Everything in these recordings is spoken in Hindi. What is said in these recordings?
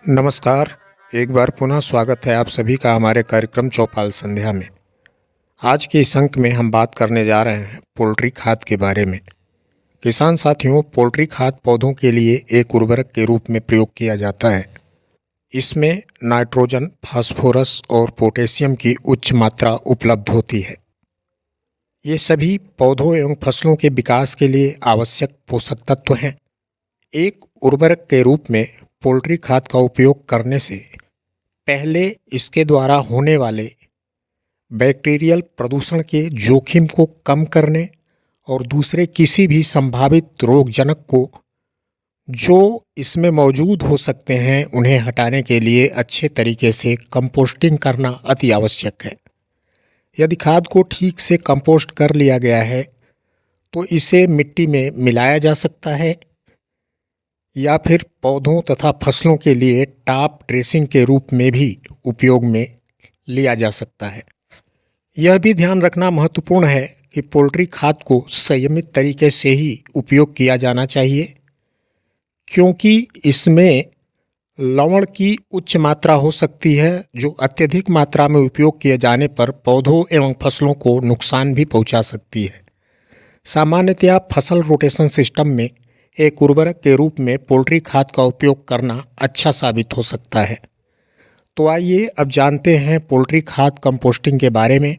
नमस्कार। एक बार पुनः स्वागत है आप सभी का हमारे कार्यक्रम चौपाल संध्या में। आज के इस अंक में हम बात करने जा रहे हैं पोल्ट्री खाद के बारे में। किसान साथियों, पोल्ट्री खाद पौधों के लिए एक उर्वरक के रूप में प्रयोग किया जाता है। इसमें नाइट्रोजन, फास्फोरस और पोटेशियम की उच्च मात्रा उपलब्ध होती है। ये सभी पौधों एवं फसलों के विकास के लिए आवश्यक पोषक तत्व हैं। एक उर्वरक के रूप में पोल्ट्री खाद का उपयोग करने से पहले इसके द्वारा होने वाले बैक्टीरियल प्रदूषण के जोखिम को कम करने और दूसरे किसी भी संभावित रोगजनक को जो इसमें मौजूद हो सकते हैं उन्हें हटाने के लिए अच्छे तरीके से कंपोस्टिंग करना अति आवश्यक है। यदि खाद को ठीक से कंपोस्ट कर लिया गया है तो इसे मिट्टी में मिलाया जा सकता है या फिर पौधों तथा फसलों के लिए टॉप ड्रेसिंग के रूप में भी उपयोग में लिया जा सकता है। यह भी ध्यान रखना महत्वपूर्ण है कि पोल्ट्री खाद को संयमित तरीके से ही उपयोग किया जाना चाहिए, क्योंकि इसमें लवण की उच्च मात्रा हो सकती है जो अत्यधिक मात्रा में उपयोग किए जाने पर पौधों एवं फसलों को नुकसान भी पहुंचा सकती है। सामान्यतया फसल रोटेशन सिस्टम में एक उर्वरक के रूप में पोल्ट्री खाद का उपयोग करना अच्छा साबित हो सकता है। तो आइए अब जानते हैं पोल्ट्री खाद कंपोस्टिंग के बारे में।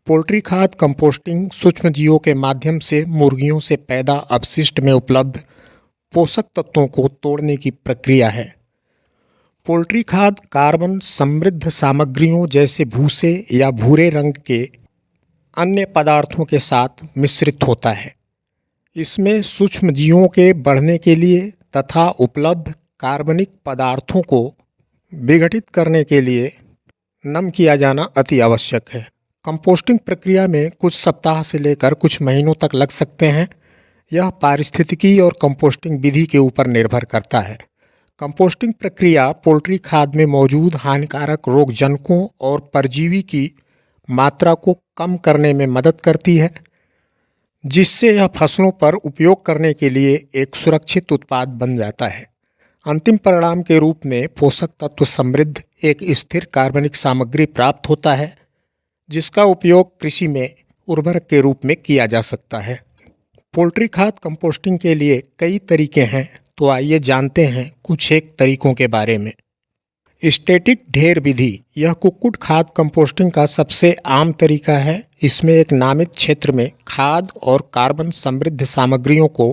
पोल्ट्री खाद कंपोस्टिंग सूक्ष्मजीवों के माध्यम से मुर्गियों से पैदा अपशिष्ट में उपलब्ध पोषक तत्वों को तोड़ने की प्रक्रिया है। पोल्ट्री खाद कार्बन समृद्ध सामग्रियों जैसे भूसे या भूरे रंग के अन्य पदार्थों के साथ मिश्रित होता है। इसमें सूक्ष्मजीवों के बढ़ने के लिए तथा उपलब्ध कार्बनिक पदार्थों को विघटित करने के लिए नम किया जाना अति आवश्यक है। कंपोस्टिंग प्रक्रिया में कुछ सप्ताह से लेकर कुछ महीनों तक लग सकते हैं। यह पारिस्थितिकी और कंपोस्टिंग विधि के ऊपर निर्भर करता है। कंपोस्टिंग प्रक्रिया पोल्ट्री खाद में मौजूद हानिकारक रोगजनकों और परजीवी की मात्रा को कम करने में मदद करती है, जिससे यह फसलों पर उपयोग करने के लिए एक सुरक्षित उत्पाद बन जाता है। अंतिम परिणाम के रूप में पोषक तत्व समृद्ध एक स्थिर कार्बनिक सामग्री प्राप्त होता है, जिसका उपयोग कृषि में उर्वरक के रूप में किया जा सकता है। पोल्ट्री खाद कंपोस्टिंग के लिए कई तरीके हैं, तो आइए जानते हैं कुछ एक तरीकों के बारे में। स्टैटिक ढेर विधि, यह कुक्कुट खाद कंपोस्टिंग का सबसे आम तरीका है। इसमें एक नामित क्षेत्र में खाद और कार्बन समृद्ध सामग्रियों को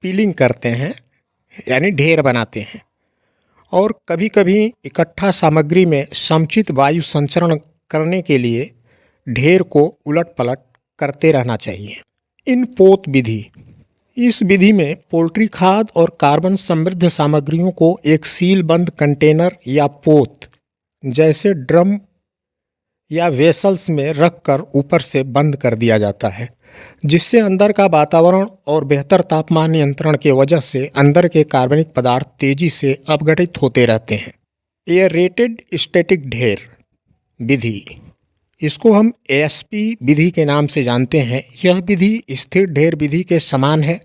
पीलिंग करते हैं, यानी ढेर बनाते हैं, और कभी कभी इकट्ठा सामग्री में समुचित वायु संचरण करने के लिए ढेर को उलट पलट करते रहना चाहिए। इन पोत विधि, इस विधि में पोल्ट्री खाद और कार्बन समृद्ध सामग्रियों को एक सीलबंद कंटेनर या पोत जैसे ड्रम या वेसल्स में रखकर ऊपर से बंद कर दिया जाता है, जिससे अंदर का वातावरण और बेहतर तापमान नियंत्रण के वजह से अंदर के कार्बनिक पदार्थ तेजी से अपघटित होते रहते हैं। एयरेटेड स्टैटिक ढेर विधि, इसको हम एएसपी विधि के नाम से जानते हैं। यह विधि स्थिर ढेर विधि के समान है,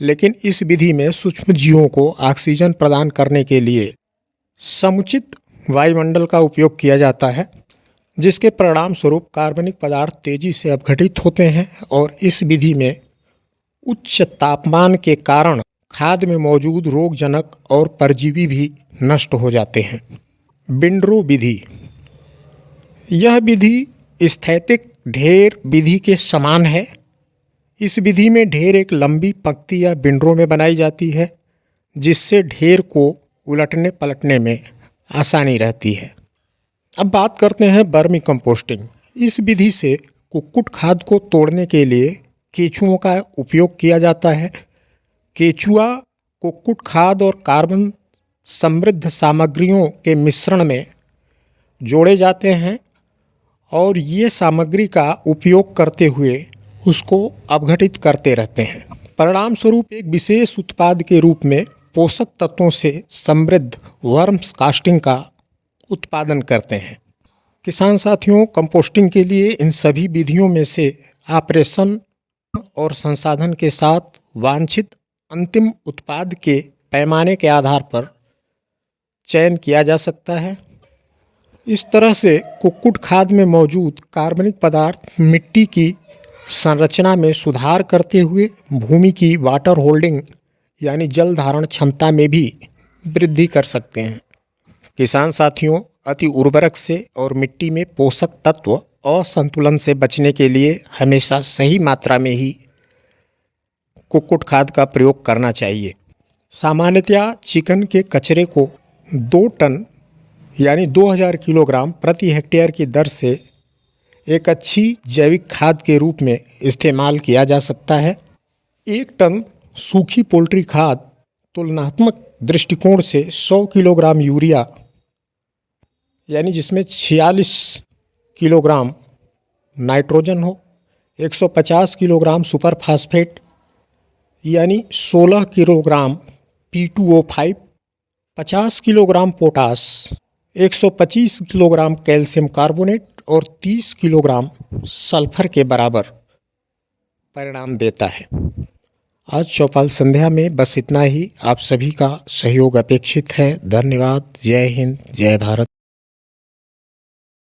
लेकिन इस विधि में सूक्ष्म जीवों को ऑक्सीजन प्रदान करने के लिए समुचित वायुमंडल का उपयोग किया जाता है, जिसके परिणाम स्वरूप कार्बनिक पदार्थ तेजी से अपघटित होते हैं और इस विधि में उच्च तापमान के कारण खाद में मौजूद रोगजनक और परजीवी भी नष्ट हो जाते हैं। विंडरो विधि, यह विधि स्थैतिक ढेर विधि के समान है। इस विधि में ढेर एक लंबी पंक्ति या विंडरो में बनाई जाती है, जिससे ढेर को उलटने पलटने में आसानी रहती है। अब बात करते हैं वर्मी कंपोस्टिंग। इस विधि से कुक्कुट खाद को तोड़ने के लिए केंचुओं का उपयोग किया जाता है। केंचुआ कुक्कुट खाद और कार्बन समृद्ध सामग्रियों के मिश्रण में जोड़े जाते हैं और ये सामग्री का उपयोग करते हुए उसको अपघटित करते रहते हैं। परिणाम स्वरूप एक विशेष उत्पाद के रूप में पोषक तत्वों से समृद्ध वर्म्स कास्टिंग का उत्पादन करते हैं। किसान साथियों, कंपोस्टिंग के लिए इन सभी विधियों में से ऑपरेशन और संसाधन के साथ वांछित अंतिम उत्पाद के पैमाने के आधार पर चयन किया जा सकता है। इस तरह से कुक्कुट खाद में मौजूद कार्बनिक पदार्थ मिट्टी की संरचना में सुधार करते हुए भूमि की वाटर होल्डिंग यानी जल धारण क्षमता में भी वृद्धि कर सकते हैं। किसान साथियों, अति उर्वरक से और मिट्टी में पोषक तत्व असंतुलन से बचने के लिए हमेशा सही मात्रा में ही कुक्कुट खाद का प्रयोग करना चाहिए। सामान्यतया चिकन के कचरे को 2 टन यानी 2000 किलोग्राम प्रति हेक्टेयर की दर से एक अच्छी जैविक खाद के रूप में इस्तेमाल किया जा सकता है। 1 टन सूखी पोल्ट्री खाद तुलनात्मक दृष्टिकोण से 100 किलोग्राम यूरिया यानी जिसमें 46 किलोग्राम नाइट्रोजन हो, 150 किलोग्राम सुपर फास्फेट यानी 16 kilogram P2O5, 50 kilogram potash, 125 kilogram calcium carbonate और 30 किलोग्राम सल्फर के बराबर परिणाम देता है। आज चौपाल संध्या में बस इतना ही। आप सभी का सहयोग अपेक्षित है। धन्यवाद। जय हिंद, जय भारत।